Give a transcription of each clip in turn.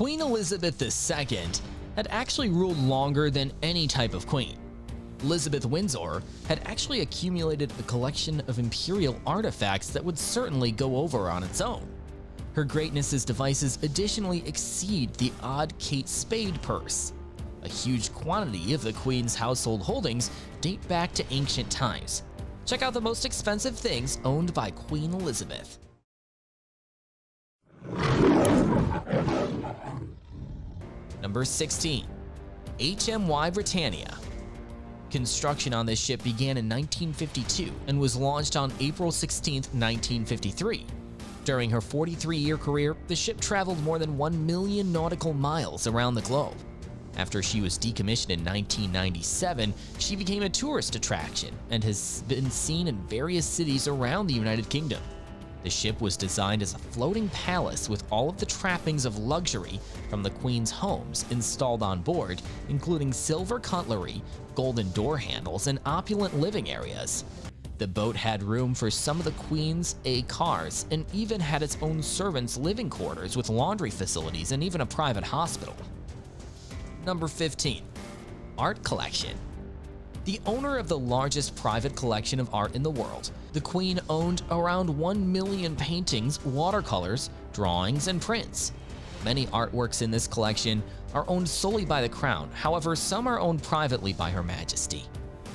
Queen Elizabeth II had actually ruled longer than any type of queen. Elizabeth Windsor had actually accumulated a collection of imperial artifacts that would certainly go over on its own. Her greatness's devices additionally exceed the odd Kate Spade purse. A huge quantity of the Queen's household holdings date back to ancient times. Check out the most expensive things owned by Queen Elizabeth. Number 16. HMY Britannia. Construction on this ship began in 1952 and was launched on April 16, 1953. During her 43-year career, the ship traveled more than 1 million nautical miles around the globe. After she was decommissioned in 1997, she became a tourist attraction and has been seen in various cities around the United Kingdom. The ship was designed as a floating palace with all of the trappings of luxury from the Queen's homes installed on board, including silver cutlery, golden door handles, and opulent living areas. The boat had room for some of the Queen's cars and even had its own servants' living quarters with laundry facilities and even a private hospital. Number 15. Art Collection. The owner of the largest private collection of art in the world, the Queen owned around 1 million paintings, watercolors, drawings, and prints. Many artworks in this collection are owned solely by the Crown, however, some are owned privately by Her Majesty.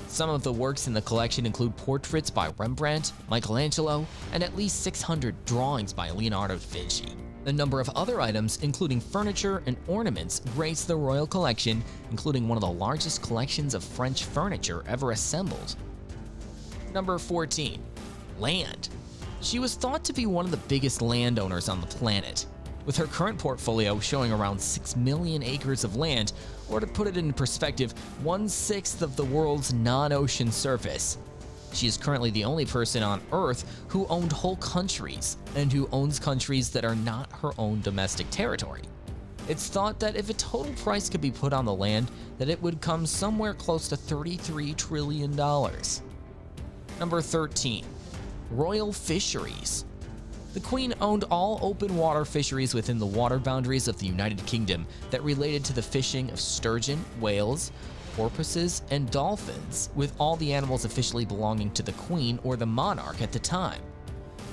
Some of the works in the collection include portraits by Rembrandt, Michelangelo, and at least 600 drawings by Leonardo da Vinci. A number of other items, including furniture and ornaments, grace the royal collection, including one of the largest collections of French furniture ever assembled. Number 14. Land. She was thought to be one of the biggest landowners on the planet, with her current portfolio showing around 6 million acres of land, or to put it in perspective, 1/6 of the world's non-ocean surface. She is currently the only person on Earth who owned whole countries and who owns countries that are not her own domestic territory. It's thought that if a total price could be put on the land, that it would come somewhere close to $33 trillion. Number 13. Royal Fisheries. The Queen owned all open water fisheries within the water boundaries of the United Kingdom that related to the fishing of sturgeon, whales, porpoises, and dolphins, with all the animals officially belonging to the Queen or the monarch at the time.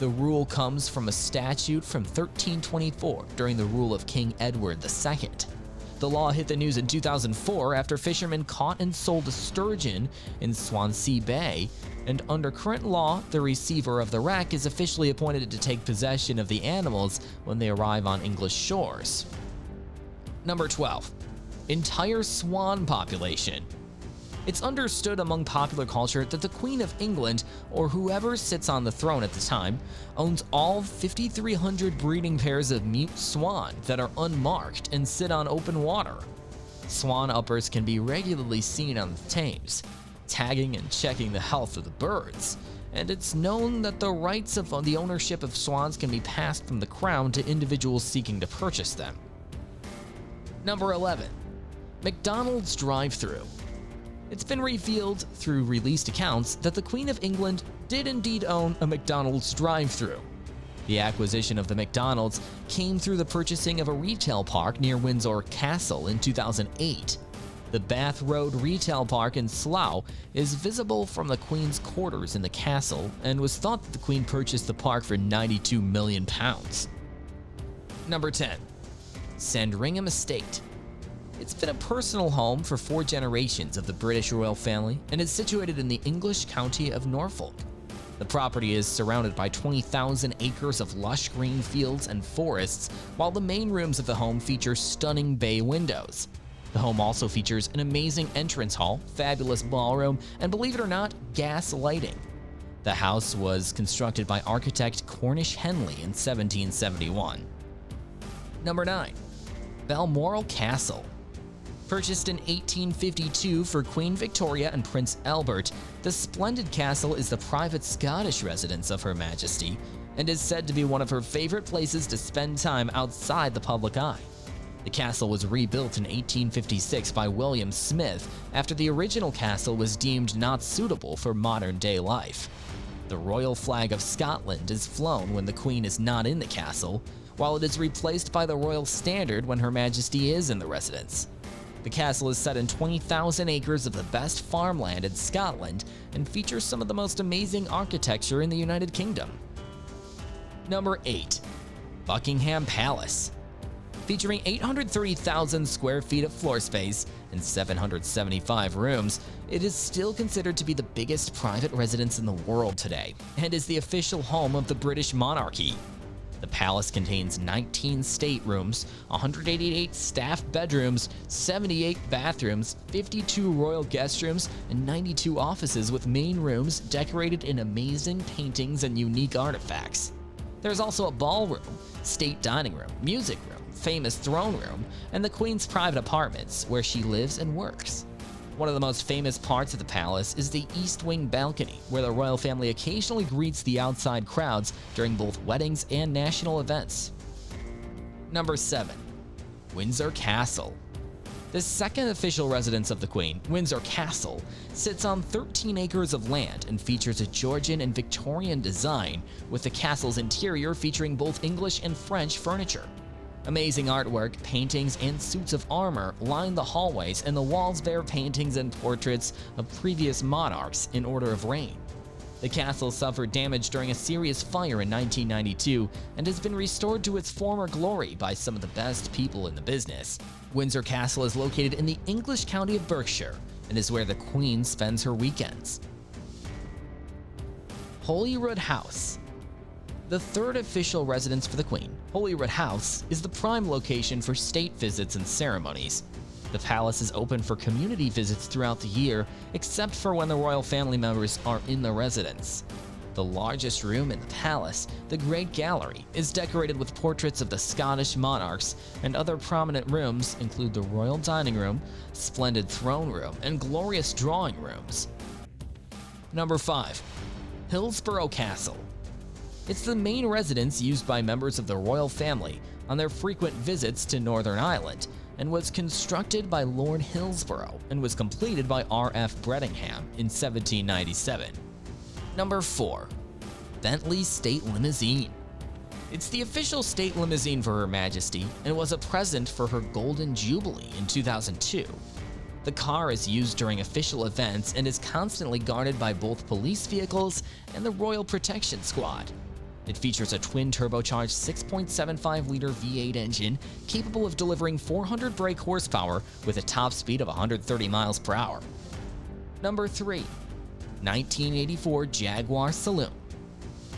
The rule comes from a statute from 1324 during the rule of King Edward II. The law hit the news in 2004 after fishermen caught and sold a sturgeon in Swansea Bay, and under current law, the receiver of the wreck is officially appointed to take possession of the animals when they arrive on English shores. Number 12. Entire swan population. It's understood among popular culture that the Queen of England, or whoever sits on the throne at the time, owns all 5,300 breeding pairs of mute swan that are unmarked and sit on open water. Swan uppers can be regularly seen on the Thames, tagging and checking the health of the birds, and it's known that the rights of the ownership of swans can be passed from the Crown to individuals seeking to purchase them. Number 11. McDonald's drive-thru. It's been revealed through released accounts that the Queen of England did indeed own a McDonald's drive-thru. The acquisition of the McDonald's came through the purchasing of a retail park near Windsor Castle in 2008. The Bath Road Retail Park in Slough is visible from the Queen's quarters in the castle and was thought that the Queen purchased the park for £92 million. Number 10. Sandringham Estate. It's been a personal home for 4 generations of the British royal family and is situated in the English county of Norfolk. The property is surrounded by 20,000 acres of lush green fields and forests, while the main rooms of the home feature stunning bay windows. The home also features an amazing entrance hall, fabulous ballroom, and believe it or not, gas lighting. The house was constructed by architect Cornish Henley in 1771. Number 9. Balmoral Castle. Purchased in 1852 for Queen Victoria and Prince Albert, the splendid castle is the private Scottish residence of Her Majesty and is said to be one of her favorite places to spend time outside the public eye. The castle was rebuilt in 1856 by William Smith after the original castle was deemed not suitable for modern-day life. The royal flag of Scotland is flown when the Queen is not in the castle, while it is replaced by the royal standard when Her Majesty is in the residence. The castle is set in 20,000 acres of the best farmland in Scotland and features some of the most amazing architecture in the United Kingdom. Number 8. Buckingham Palace. Featuring 830,000 square feet of floor space and 775 rooms, it is still considered to be the biggest private residence in the world today and is the official home of the British monarchy. The palace contains 19 staterooms, 188 staff bedrooms, 78 bathrooms, 52 royal guest rooms, and 92 offices with main rooms decorated in amazing paintings and unique artifacts. There's also a ballroom, state dining room, music room, famous throne room, and the Queen's private apartments where she lives and works. One of the most famous parts of the palace is the East Wing balcony, where the royal family occasionally greets the outside crowds during both weddings and national events. Number 7. Windsor Castle. The second official residence of the Queen, Windsor Castle, sits on 13 acres of land and features a Georgian and Victorian design, with the castle's interior featuring both English and French furniture. Amazing artwork, paintings, and suits of armor line the hallways, and the walls bear paintings and portraits of previous monarchs in order of reign. The castle suffered damage during a serious fire in 1992 and has been restored to its former glory by some of the best people in the business. Windsor Castle is located in the English county of Berkshire and is where the Queen spends her weekends. Holyrood House. The third official residence for the Queen, Holyrood House, is the prime location for state visits and ceremonies. The palace is open for community visits throughout the year, except for when the royal family members are in the residence. The largest room in the palace, the Great Gallery, is decorated with portraits of the Scottish monarchs, and other prominent rooms include the royal dining room, splendid throne room, and glorious drawing rooms. Number 5. Hillsborough Castle. It's the main residence used by members of the royal family on their frequent visits to Northern Ireland, and was constructed by Lord Hillsborough and was completed by R.F. BRITANNIA in 1797. Number 4. Bentley State Limousine. It's the official state limousine for Her Majesty and was a present for her Golden Jubilee in 2002. The car is used during official events and is constantly guarded by both police vehicles and the Royal Protection Squad. It features a twin-turbocharged 6.75-liter V8 engine capable of delivering 400 brake horsepower with a top speed of 130 miles per hour. Number 3. 1984 Jaguar Saloon.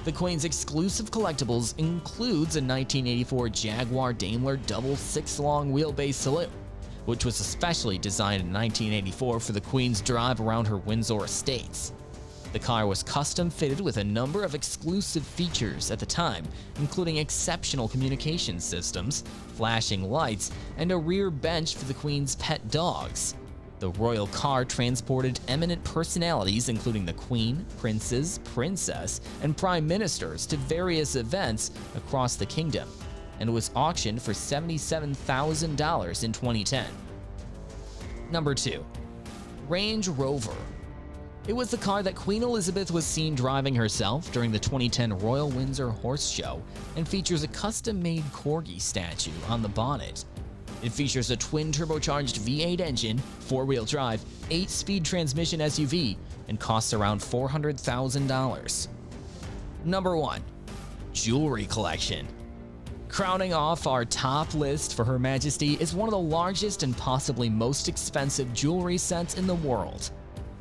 The Queen's exclusive collectibles includes a 1984 Jaguar Daimler double 6-long wheelbase saloon, which was especially designed in 1984 for the Queen's drive around her Windsor estates. The car was custom fitted with a number of exclusive features at the time, including exceptional communication systems, flashing lights, and a rear bench for the Queen's pet dogs. The royal car transported eminent personalities including the Queen, princes, princess, and prime ministers to various events across the kingdom, and was auctioned for $77,000 in 2010. Number 2. Range Rover. It was the car that Queen Elizabeth was seen driving herself during the 2010 Royal Windsor Horse Show and features a custom-made corgi statue on the bonnet. It features a twin-turbocharged V8 engine, 4-wheel drive, 8-speed transmission SUV, and costs around $400,000. Number 1. Jewelry Collection. Crowning off our top list for Her Majesty is one of the largest and possibly most expensive jewelry sets in the world.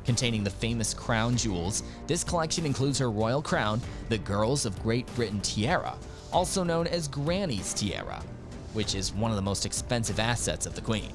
Containing the famous crown jewels, this collection includes her royal crown, the Girls of Great Britain tiara, also known as Granny's tiara, which is one of the most expensive assets of the Queen.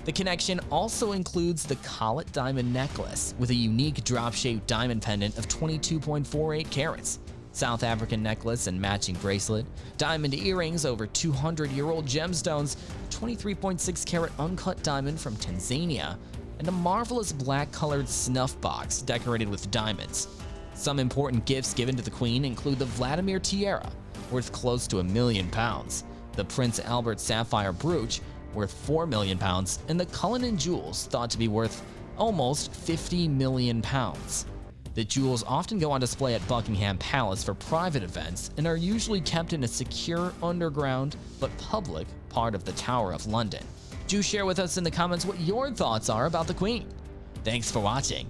The collection also includes the collet diamond necklace with a unique drop-shaped diamond pendant of 22.48 carats, South African necklace and matching bracelet, diamond earrings over 200-year-old gemstones, 23.6 carat uncut diamond from Tanzania, and a marvelous black-colored snuff box decorated with diamonds. Some important gifts given to the Queen include the Vladimir tiara, worth close to £1 million, the Prince Albert sapphire brooch, worth £4 million, and the Cullinan jewels, thought to be worth almost £50 million. The jewels often go on display at Buckingham Palace for private events and are usually kept in a secure underground but public part of the Tower of London. Do share with us in the comments what your thoughts are about the Queen. Thanks for watching.